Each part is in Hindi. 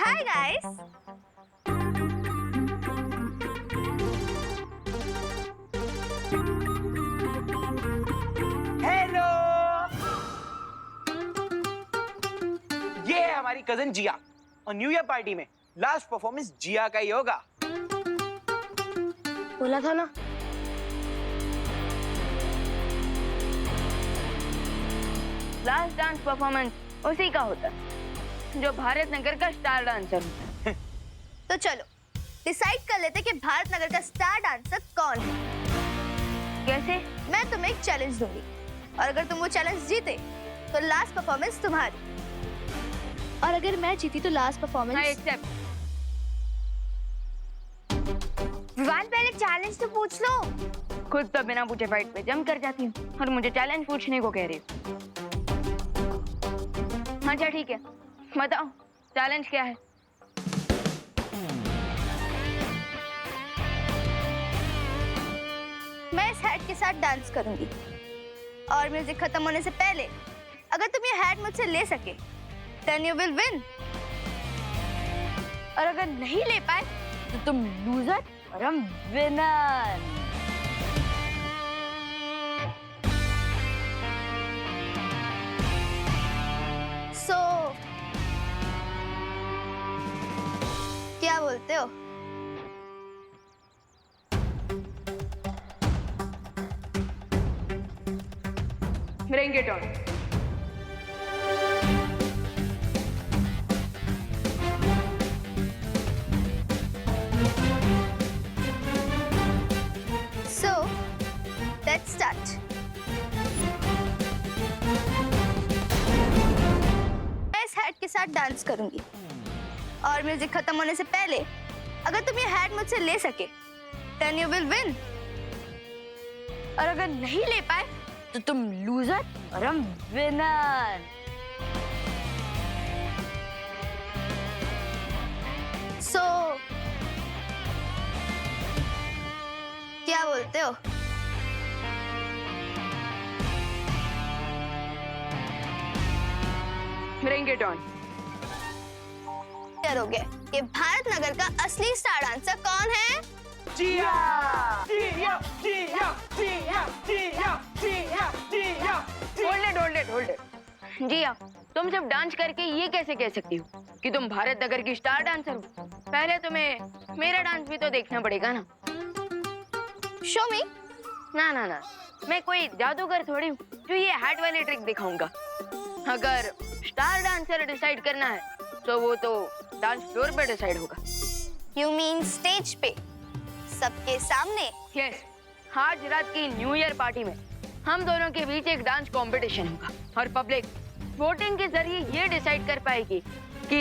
Hi guys. हेलो, ये है हमारी कजन जिया और न्यू ईयर पार्टी में लास्ट परफॉर्मेंस जिया का ही होगा। बोला था ना। लास्ट डांस परफॉर्मेंस उसी का होता है जो भारत नगर का स्टार डांसर होता है। तो चलो डिसाइड कर लेते कि भारत नगर का स्टार डांसर कौन है। कैसे? मैं तुम्हें एक चैलेंज दूंगी और अगर तुम वो चैलेंज जीते तो लास्ट परफॉर्मेंस तुम्हारी, और अगर मैं जीती तो last performance. I accept. Vivaan पहले चैलेंज तो पूछ लो। खुद तो बिना पूछे फाइट पे जंप कर जाती हूँ और मुझे चैलेंज पूछने को कह रही हो। अच्छा ठीक है, बताओ चैलेंज क्या है? मैं इस हैट के साथ डांस करूंगी और म्यूजिक खत्म होने से पहले अगर तुम ये हैट मुझसे ले सके देन यू विल विन, और अगर नहीं ले पाए तो तुम लूजर और हम विनर। सो क्या बोलते हो? Bring it on. So let's start. मैं इस हैट के साथ डांस करूंगी और म्यूजिक खत्म होने से पहले अगर तुम ये हैट मुझसे ले सके देन यू विल विन, और अगर नहीं ले पाए तो तुम लूजर और हम विनर। सो क्या बोलते हो? Bring it on. करोगे कि भारत नगर का असली स्टार डांसर कौन है? जिया, जिया, जिया, जिया, जिया, जिया, जिया। hold it. जिया, तुम सिर्फ डांस करके ये कैसे कह सकती हो कि तुम भारत नगर की स्टार डांसर हो? पहले तुम्हें मेरा डांस भी तो देखना पड़ेगा ना। शो मी। ना, मैं कोई जादूगर थोड़ी हूँ जो ये हैट वाली ट्रिक दिखाऊंगा। अगर स्टार डांसर डिसाइड करना है तो वो तो डांस फ्लोर पे डिसाइड होगा। यू मीन स्टेज पे सबके सामने? यस, आज रात की न्यू ईयर पार्टी में हम दोनों के बीच एक डांस कंपटीशन होगा और पब्लिक वोटिंग के जरिए ये डिसाइड कर पाएगी कि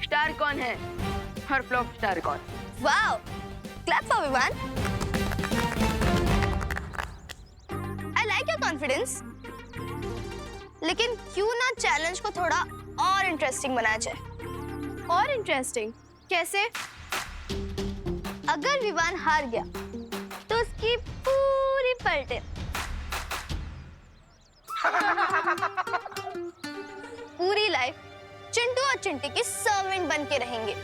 स्टार कौन है और फ्लॉप स्टार कौन। Wow, clap for Vivaan. I like your confidence. लेकिन क्यों ना चैलेंज को थोड़ा और इंटरेस्टिंग बनाया जाए? और इंटरेस्टिंग कैसे? अगर विवान हार गया तो उसकी पूरी पलटे पूरी लाइफ चिंटू और चिंटी की सर्वेंट बन के रहेंगे।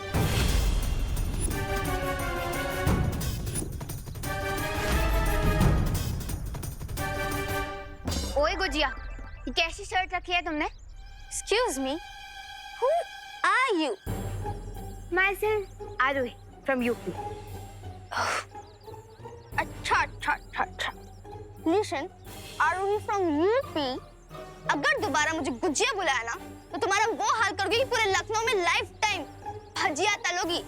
ओए गुजिया, ये कैसी शर्ट रखी है तुमने? Excuse me, who are you? Myself Aruhi from UP. अच्छा। Listen, Aruhi from UP. अगर दोबारा मुझे गुजिया बुलाया ना तो तुम्हारा वो हाल करोगे कि पूरे लखनऊ में लाइफ टाइम भजिया तलोगी।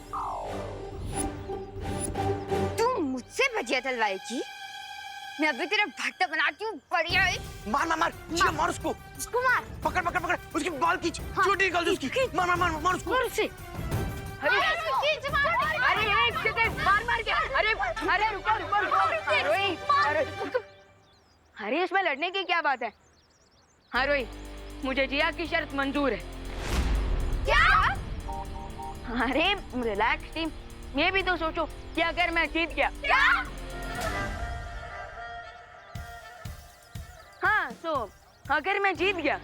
तू मुझसे भजिया तलवाएगी? मैं अभी तेरा भट्टा बनाती हूँ, बढ़िया है। मार, जिया मार उसको। उसको मार। पकड़, उसकी बाल खींच, चोटी निकाल दो उसकी। मार उसको। मार उसे। अरे एक सेकंड, मार क्या? अरे रुको। अरे इसमें लड़ने की क्या बात है? हाँ रोही, मुझे जिया की शर्त मंजूर है। क्या? अरे रिलैक्स टीम, ये भी तो सोचो कि अगर मैं जीत गया। क्या? हाँ, तो अगर मैं जीत गया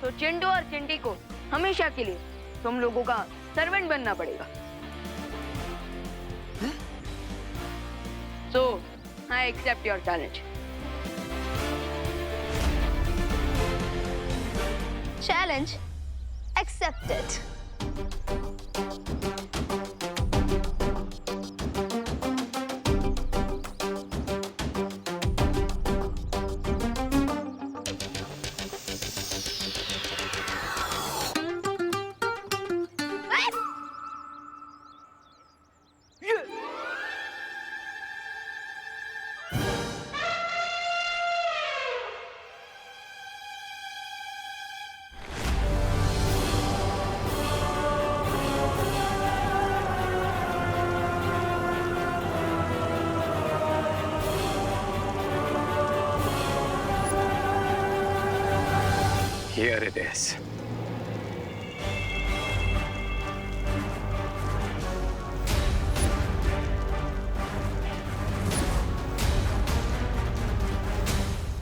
तो चिंटू और चिंटी को हमेशा के लिए तुम लोगों का सर्वेंट बनना पड़ेगा। So, I accept your challenge. Challenge accepted. Here it is.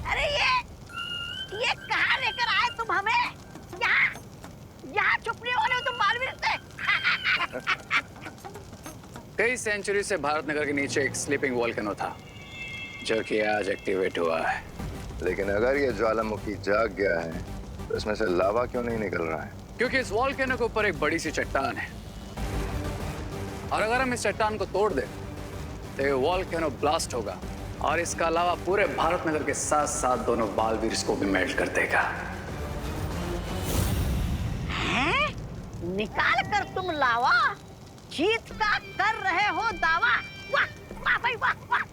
अरे ये कहाँ लेकर आए तुम हमें? यहाँ छुप नहीं हो तुम मालवीर से। कई सेंचुरी से भारत नगर के नीचे एक स्लीपिंग वोल्केनो था जो कि आज एक्टिवेट हुआ है। लेकिन अगर ये ज्वालामुखी जाग गया है तो इसमें से लावा क्यों नहीं निकल रहा है? क्योंकि इस वोल्केनो के ऊपर एक बड़ी सी चट्टान है और अगर हम इस चट्टान को तोड़ दें तो ये वोल्केनो ब्लास्ट होगा और इसका अलावा पूरे भारत नगर के साथ साथ दोनों बालवीर्स को भी मेल्ट कर देगा। हैं? निकाल कर तुम लावा जीत का कर रहे हो दावा। वाह वाह भाई वाह वाह।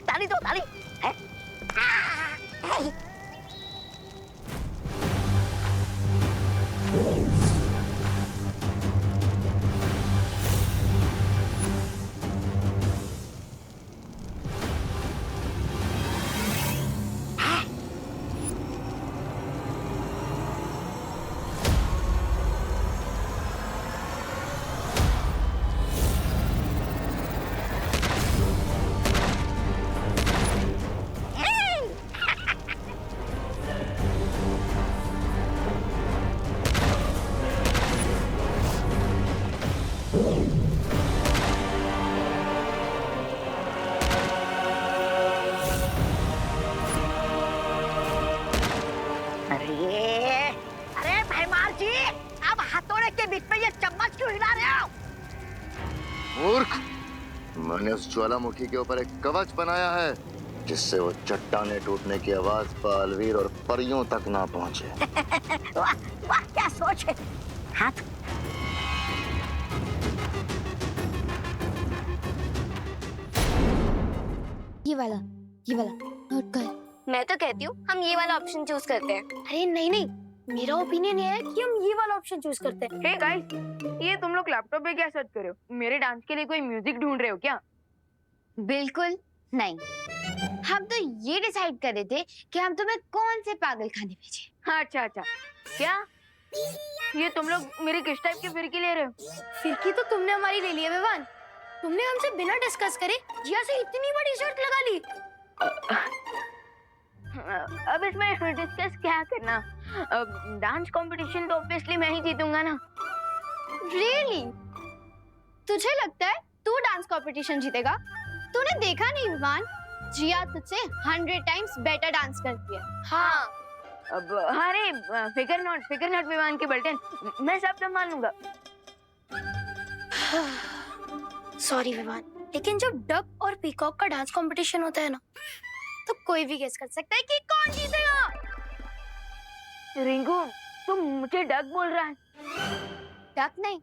ताली दो ताली। हैं? अरे भैमार जी, अब हथौड़े के बीच में ये चम्मच क्यों हिला रहे हो? मूर्ख! मैंने उस ज्वालामुखी के ऊपर एक कवच बनाया है जिससे वो चट्टाने टूटने की आवाज बालवीर और परियों तक ना पहुंचे। वाह वाह क्या सोच है। हाथ ये वाला नोट कर। मैं तो कहती हूँ हम ये वाला ऑप्शन चूज करते हैं। अरे नहीं नहीं, मेरा ओपिनियन ये है कि हम ये वाला ऑप्शन चूज करते हैं। हे गाइस, ये तुम लोग लैपटॉप पे क्या सर्च कर रहे हो? मेरे डांस के लिए कोई म्यूजिक ढूंढ रहे हो क्या? बिल्कुल नहीं, हम तो ये डिसाइड कर रहे थे कि हम तुम्हें कौन से पागल खाने भेजें। अच्छा अच्छा, क्या ये तुम लोग मेरी किस टाइप की फिरकी ले रहे हो? फिरकी तो तुमने हमारी ले ली है विवान। तुमने हमसे बिना डिस्कस करे जिया से इतनी बड़ी शर्त लगा ली। अब इसमें डिस्कस क्या करना? डांस कंपटीशन तो ऑब्वियसली मैं ही जीतूंगा ना। रियली? तुझे लगता है तू डांस कंपटीशन जीतेगा? तूने देखा नहीं विवान, जिया तुझसे 100 टाइम्स बेटर डांस करती है। हाँ। अब अरे फिकर नॉट विवान के बल्टन, मैं सब संभाल लूंगा। सॉरी विवान, लेकिन जब डक और पीकॉक का डांस कंपटीशन होता है ना, तो कोई भी गेस कर सकता है कि कौन जीतेगा। रिंकू, तुम मुझे डक बोल रहा है? डक नहीं,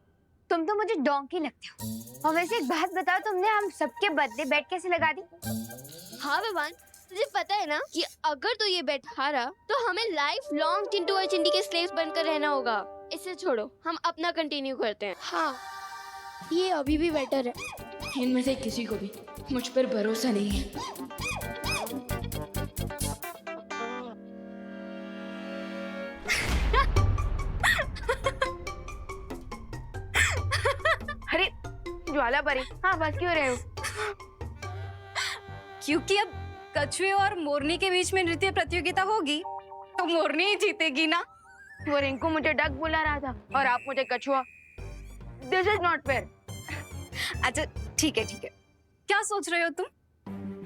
तुम तो मुझे डोंकी लगते हो। और वैसे एक बात बताओ, तुमने हम सबके बदले बेट कैसे लगा दी? हाँ विवान, तुझे पता है ना कि अगर तू ये बेट हारा तो हमें लाइफ लॉन्ग चिंटू और चिंटी के स्लेव्स बनकर रहना होगा। इसे छोड़ो, हम अपना कंटिन्यू करते हैं। हाँ, ये अभी भी बेटर है। इनमें से किसी को भी मुझ पर भरोसा नहीं है। अरे ज्वाला परी, हाँ बस क्यों रहे हो? क्योंकि अब कछुए और मोरनी के बीच में नृत्य प्रतियोगिता होगी तो मोरनी ही जीतेगी ना। वो रिंकू मुझे डक बुला रहा था और आप मुझे कछुआ। This is not fair. अच्छा ठीक है क्या सोच रहे हो तुम?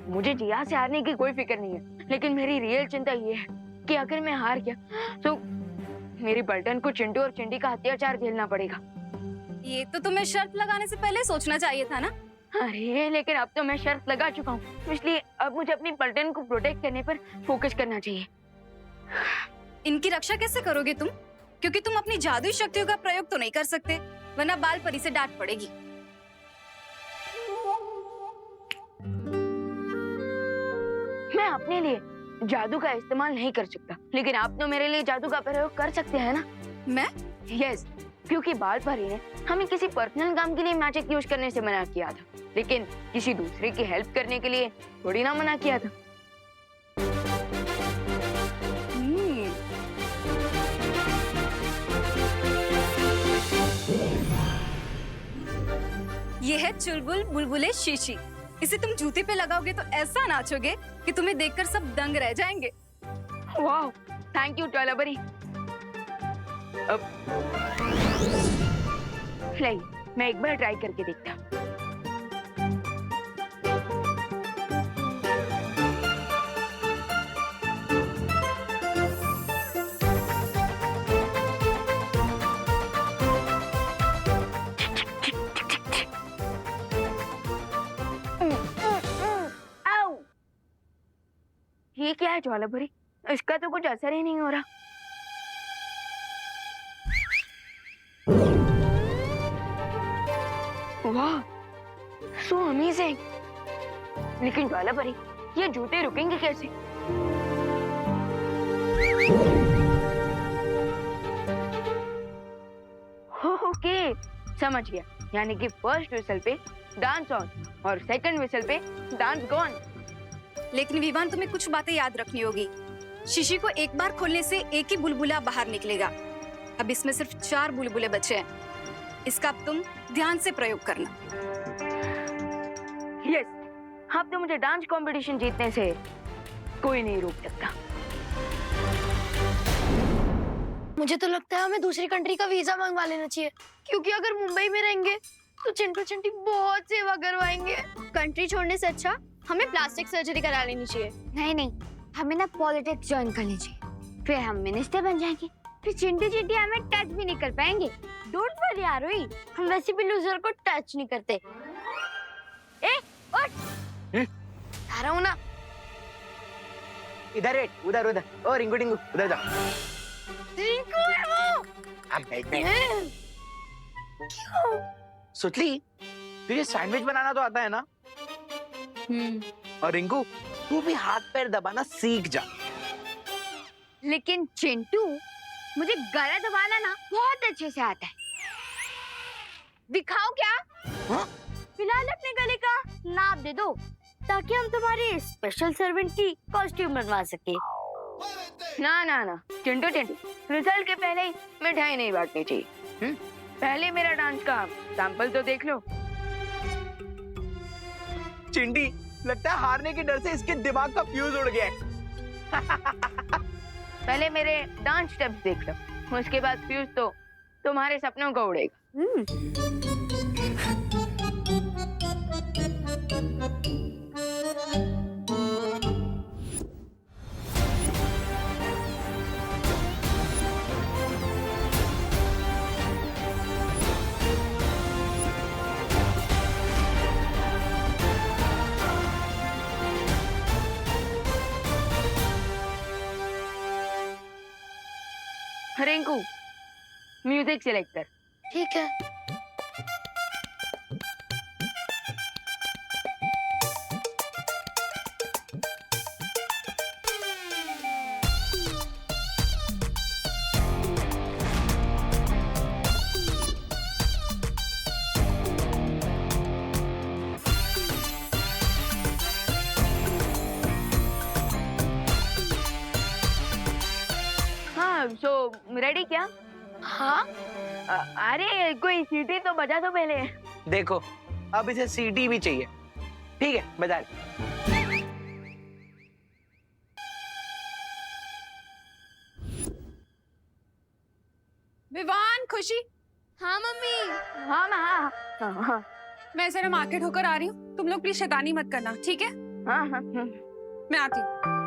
मुझे जिया से हारने की कोई फिक्र नहीं है, लेकिन मेरी रियल चिंता ये है कि अगर मैं हार गया तो मेरी पलटन को चिंटू और चिंटी का अत्याचार झेलना पड़ेगा। ये तो तुम्हें शर्त लगाने से पहले सोचना चाहिए था ना। अरे लेकिन अब तो मैं शर्त लगा चुका हूँ, इसलिए अब मुझे अपनी पलटन को प्रोटेक्ट करने पर फोकस करना चाहिए। इनकी रक्षा कैसे करोगे तुम? क्योंकि तुम अपनी जादुई शक्तियों का प्रयोग तो नहीं कर सकते, वरना बाल परी से डांट पड़ेगी। मैं अपने लिए जादू का इस्तेमाल नहीं कर सकता, लेकिन आप तो मेरे लिए जादू का प्रयोग कर सकते हैं ना। मैं? यस, क्योंकि बाल परी ने हमें किसी पर्सनल काम के लिए मैजिक यूज करने से मना किया था, लेकिन किसी दूसरे की हेल्प करने के लिए थोड़ी ना मना किया था। ये है चुलबुल बुलबुले शीशी। इसे तुम जूते पे लगाओगे तो ऐसा नाचोगे कि तुम्हें देखकर सब दंग रह जाएंगे। वाह, थैंक यू टॉलाबरी। अब नहीं, मैं एक बार ट्राई करके देखता। ये क्या है ज्वालाभरी? इसका तो कुछ असर ही नहीं हो रहा। वाह, सो अमेजिंग। लेकिन ज्वालाभरी, ये जूते रुकेंगे कैसे? ओके, समझ गया। यानी कि फर्स्ट विसल पे डांस ऑन और सेकंड विसल पे डांस गॉन। लेकिन विवान, तुम्हें कुछ बातें याद रखनी होगी। शीशी को एक बार खोलने से एक ही बुलबुला बाहर निकलेगा। अब इसमें सिर्फ 4 बुलबुले बचे हैं। इसका अब तुम ध्यान से प्रयोग करना। यस, अब तो मुझे डांस कंपटीशन जीतने से कोई नहीं रोक सकता। मुझे तो लगता है हमें दूसरी कंट्री का वीजा मंगवा लेना चाहिए, क्योंकि अगर मुंबई में रहेंगे तो चिंटू चिंटी बहुत सेवा करवाएंगे। कंट्री छोड़ने से अच्छा हमें प्लास्टिक सर्जरी करा लेनी चाहिए। नहीं, हमें ना पॉलिटिक्स ज्वाइन करनी चाहिए, फिर हम मिनिस्टर बन जाएंगे, फिर चिंटू चिंटी हमें टच भी नहीं कर पाएंगे। डोंट वरी आरोही, हम वैसे भी लूजर को टच नहीं करते। ए, उठ। आ रहा हूँ ना। इधर बैठ, उधर उधर। ओ रिंकू टिंकू, उधर जा। रिंकू है वो। अब बैठ। सुतली, तुझे सैंडविच बनाना तो आता है ना? और रिंकू, तू भी हाथ पैर दबाना सीख जा। लेकिन चिंटू, मुझे गला दबाना ना बहुत अच्छे से आता है। दिखाओ क्या? हाँ? फिलहाल अपने गले का नाप दे दो, ताकि हम तुम्हारी स्पेशल सर्वेंट की कॉस्ट्यूम बनवा सके। ना, चिंटू चिंटी, रिजल्ट के पहले ही मिठाई नहीं बांटनी चाहिए। पहले मेरा डांस का सैंपल तो देख लो। चिंटी, लगता है हारने के डर से इसके दिमाग का फ्यूज उड़ गया है। पहले मेरे डांस स्टेप्स देख लो, उसके बाद फ्यूज तो तुम्हारे सपनों का उड़ेगा। रिंकू, म्यूजिक सिलेक्ट कर। ठीक है। हाँ, सो रेडी क्या? हाँ, अरे कोई सीटी तो बजा दो पहले। देखो, अब इसे सीटी भी चाहिए। ठीक है, बजा ले। विवान, खुशी, हाँ मम्मी। हाँ हाँ हाँ हाँ मैं जरा मार्केट होकर आ रही हूँ, तुम लोग प्लीज शैतानी मत करना, ठीक है? हाँ हाँ मैं आती हूँ।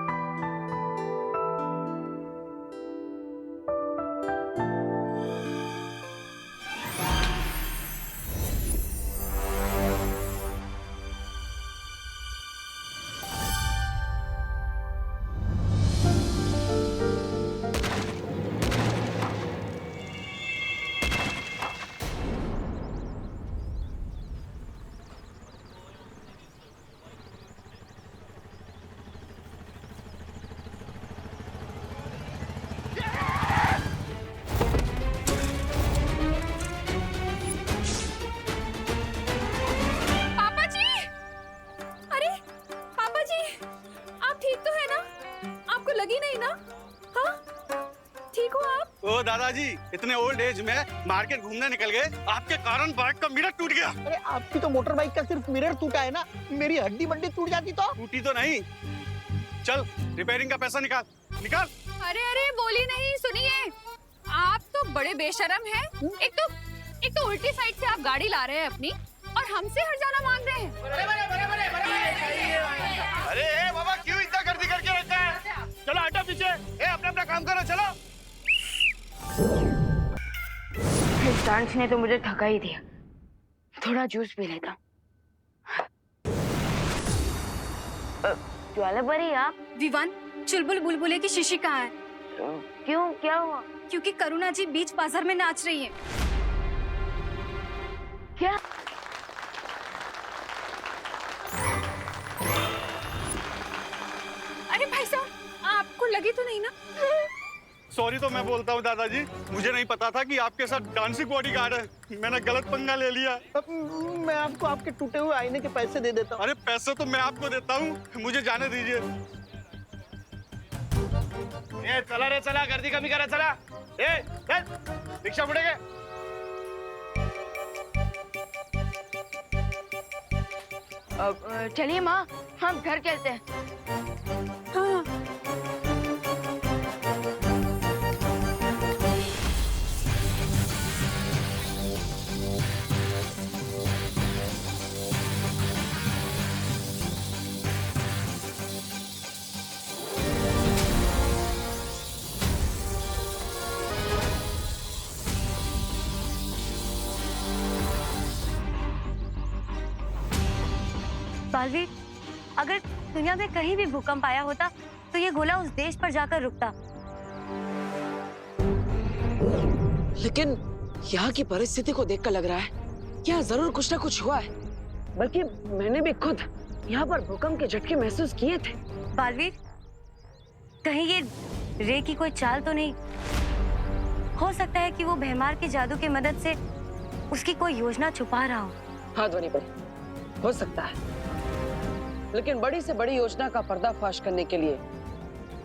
पापा जी! अरे पापा जी, आप ठीक तो है ना? आपको लगी नहीं ना? हाँ, ठीक हो आप? ओ दादाजी, इतने ओल्ड एज में मार्केट घूमने निकल गए, आपके कारण बाइक का मिरर टूट गया। अरे आपकी तो मोटर बाइक का सिर्फ मिरर टूटा है ना, मेरी हड्डी बड्डी टूट जाती तो। टूटी तो नहीं। चल रिपेयरिंग का पैसा निकाल निकाल। अरे अरे बोली नहीं, सुनिए, आप तो बड़े बेशरम हैं। एक तो उल्टी साइड से आप गाड़ी ला रहे हैं अपनी, और हमसे हर्जाना मांग रहे हैं। अरे ए बाबा, क्यों इतना गर्दी करके रखा है? चलो हटो पीछे, ए अपना अपना काम करो, चलो। इस डांस ने तो मुझे थका ही दिया, थोड़ा जूस पी लेता। ज्वाला परी आप? विवान, चुलबुल बुलबुले की शीशी कहाँ है? क्यों, क्या हुआ? क्योंकि करुणा जी बीच बाजार में नाच रही है। क्या? अरे भाई साहब, आपको लगी तो नहीं ना? सॉरी तो मैं बोलता हूँ दादाजी, मुझे नहीं पता था कि आपके साथ डांसिंग बॉडीगार्ड है, मैंने गलत पंगा ले लिया। मैं आपको आपके टूटे हुए आईने के पैसे दे देता हूँ। अरे पैसे तो मैं आपको देता हूँ, मुझे जाने दीजिए। ए चला रे चला, गर्दी कमी करा, चला। ए चल, रिक्शा मुड़ेगे। चलिए माँ, हम घर चलते हैं। हाँ। बालवीर, अगर दुनिया में कहीं भी भूकंप आया होता तो ये गोला उस देश पर जाकर रुकता। लेकिन यहाँ की परिस्थिति को देखकर लग रहा है यहाँ जरूर कुछ ना कुछ हुआ है। बल्कि मैंने भी खुद यहाँ पर भूकंप के झटके महसूस किए थे। बालवीर, कहीं ये रे की कोई चाल तो नहीं? हो सकता है कि वो भैमार के जादू की मदद से उसकी कोई योजना छुपा रहा हो। हाँ ध्वनि पर हो सकता है, लेकिन बड़ी से बड़ी योजना का पर्दाफाश करने के लिए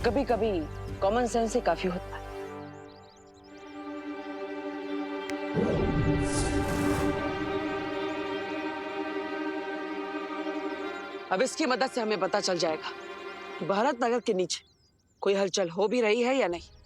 कभी कभी कॉमन सेंस ही काफी होता है। अब इसकी मदद से हमें पता चल जाएगा कि भारत नगर के नीचे कोई हलचल हो भी रही है या नहीं।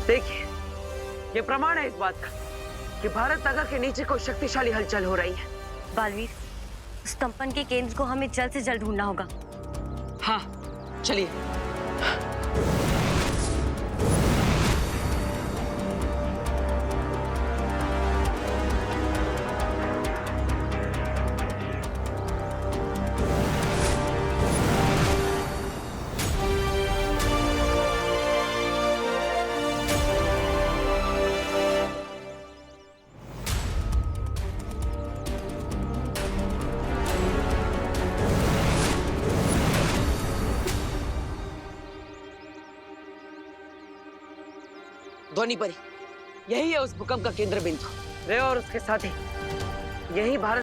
देखिए, ये प्रमाण है इस बात का कि भारत नगर के नीचे कोई शक्तिशाली हलचल हो रही है। बालवीर, उस कंपन के केंद्र को हमें जल्द से जल्द ढूंढना होगा। हाँ, चलिए। ध्वनि परी, यही है उस भूकंप का केंद्र बिंदु। रे और उसके साथी यही भारत